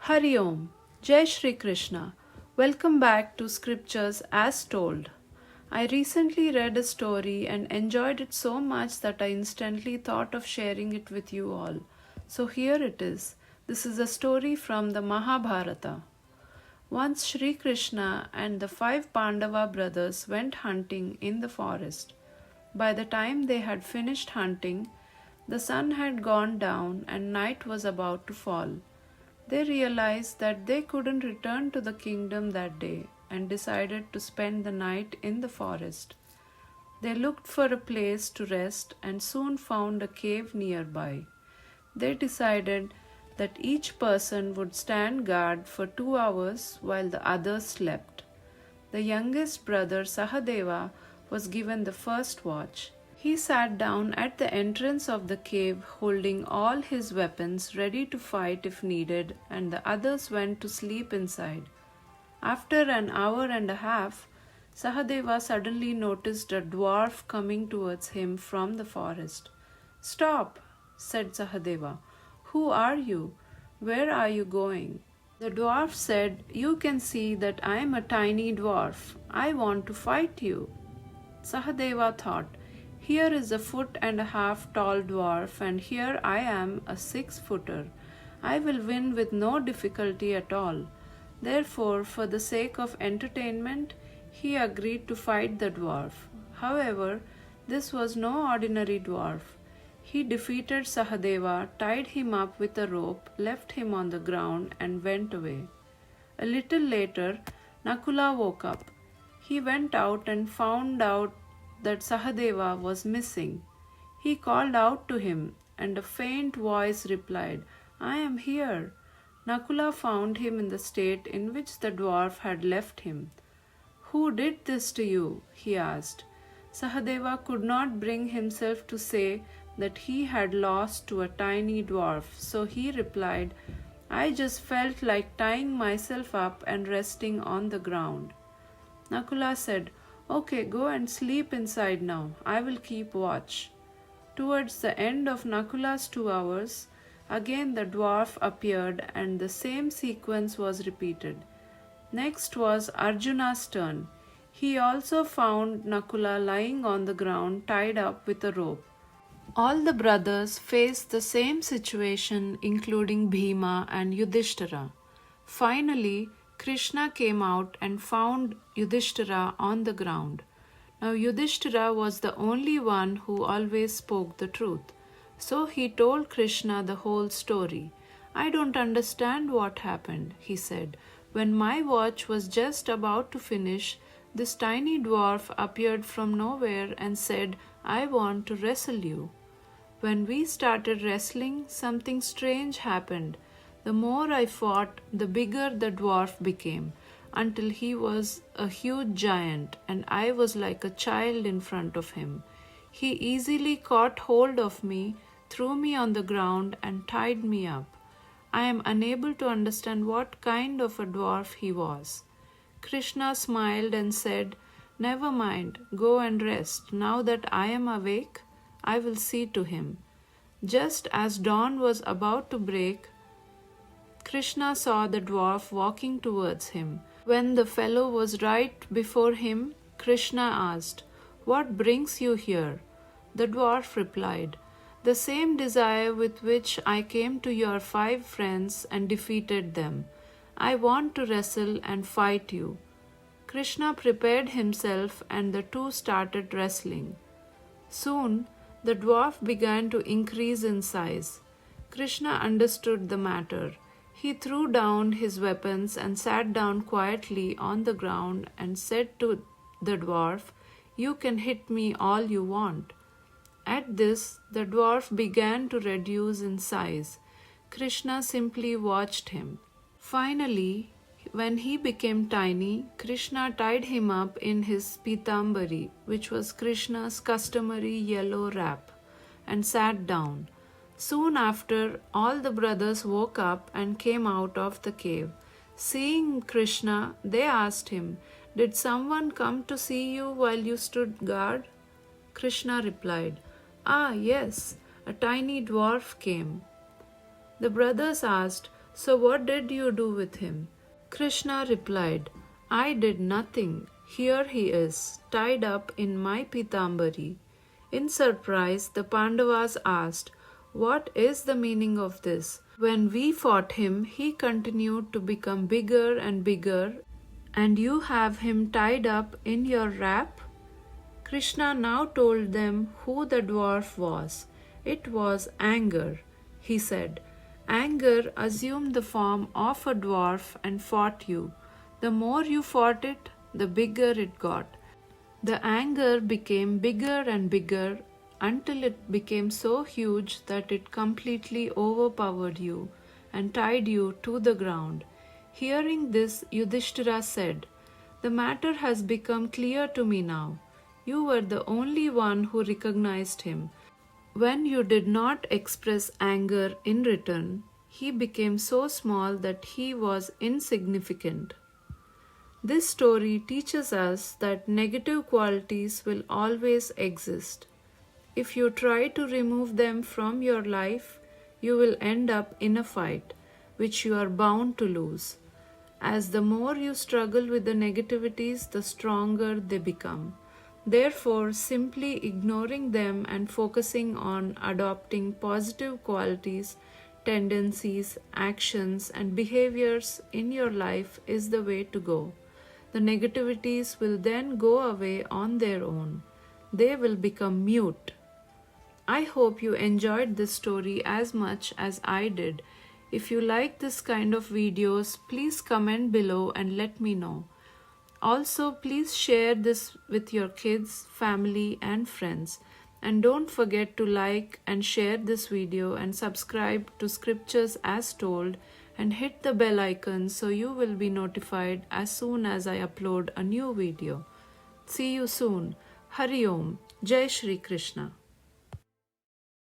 Hari Om, Jai Shri Krishna. Welcome back to Scriptures as Told. I recently read a story and enjoyed it so much that I instantly thought of sharing it with you all. So here it is. This is a story from the Mahabharata. Once Shri Krishna and the 5 Pandava brothers went hunting in the forest. By the time they had finished hunting, the sun had gone down and night was about to fall. They realized that they couldn't return to the kingdom that day and decided to spend the night in the forest. They looked for a place to rest and soon found a cave nearby. They decided that each person would stand guard for 2 hours while the others slept. The youngest brother Sahadeva was given the first watch. He sat down at the entrance of the cave holding all his weapons ready to fight if needed, and the others went to sleep inside. After an hour and a half, Sahadeva suddenly noticed a dwarf coming towards him from the forest. "Stop," said Sahadeva. "Who are you? Where are you going?" The dwarf said, "You can see that I am a tiny dwarf. I want to fight you." Sahadeva thought, "Here is a 1.5 foot tall dwarf, and here I am a 6 footer. I will win with no difficulty at all." Therefore, for the sake of entertainment, he agreed to fight the dwarf. However, this was no ordinary dwarf. He defeated Sahadeva, tied him up with a rope, left him on the ground, and went away. A little later, Nakula woke up. He went out and found out that Sahadeva was missing. He called out to him, and a faint voice replied, "I am here." Nakula found him in the state in which the dwarf had left him. "Who did this to you?" he asked. Sahadeva could not bring himself to say that he had lost to a tiny dwarf, so he replied, "I just felt like tying myself up and resting on the ground." Nakula said, "Okay, go and sleep inside now. I will keep watch." Towards the end of Nakula's 2 hours, again the dwarf appeared and the same sequence was repeated. Next was Arjuna's turn. He also found Nakula lying on the ground tied up with a rope. All the brothers faced the same situation, including Bhima and Yudhishthira. Finally, Krishna came out and found Yudhishthira on the ground. Now Yudhishthira was the only one who always spoke the truth. So he told Krishna the whole story. "I don't understand what happened," he said. "When my watch was just about to finish, this tiny dwarf appeared from nowhere and said, 'I want to wrestle you.' When we started wrestling, something strange happened. The more I fought, the bigger the dwarf became, until he was a huge giant, and I was like a child in front of him. He easily caught hold of me, threw me on the ground, and tied me up. I am unable to understand what kind of a dwarf he was." Krishna smiled and said, "Never mind, go and rest. Now that I am awake, I will see to him." Just as dawn was about to break, Krishna saw the dwarf walking towards him. When the fellow was right before him, Krishna asked, "What brings you here?" The dwarf replied, "The same desire with which I came to your 5 friends and defeated them. I want to wrestle and fight you." Krishna prepared himself and the two started wrestling. Soon, the dwarf began to increase in size. Krishna understood the matter. He threw down his weapons and sat down quietly on the ground and said to the dwarf, "You can hit me all you want." At this, the dwarf began to reduce in size. Krishna simply watched him. Finally, when he became tiny, Krishna tied him up in his pitambari, which was Krishna's customary yellow wrap, and sat down. Soon after, all the brothers woke up and came out of the cave. Seeing Krishna, they asked him, "Did someone come to see you while you stood guard?" Krishna replied, "Ah, yes, a tiny dwarf came." The brothers asked, So what did you do with him? Krishna replied, I did nothing. Here he is, tied up in my pitambari. In surprise, the Pandavas asked, what is the meaning of this? When we fought him, he continued to become bigger and bigger, and you have him tied up in your wrap? Krishna now told them who the dwarf was. It was Anger. He said, Anger assumed the form of a dwarf and fought you. The more you fought it, the bigger it got. The anger became bigger and bigger until it became so huge that it completely overpowered you and tied you to the ground. Hearing this, Yudhishthira said, the matter has become clear to me now. You were the only one who recognized him. When you did not express anger in return, he became so small that he was insignificant. This story teaches us that negative qualities will always exist. If you try to remove them from your life, you will end up in a fight, which you are bound to lose. As the more you struggle with the negativities, the stronger they become. Therefore, simply ignoring them and focusing on adopting positive qualities, tendencies, actions, and behaviors in your life is the way to go. The negativities will then go away on their own. They will become mute. I hope you enjoyed this story as much as I did. If you like this kind of videos, please comment below and let me know. Also, please share this with your kids, family, and friends. And don't forget to like and share this video and subscribe to Scriptures as Told and hit the bell icon so you will be notified as soon as I upload a new video. See you soon. Hari Om. Jai Shri Krishna.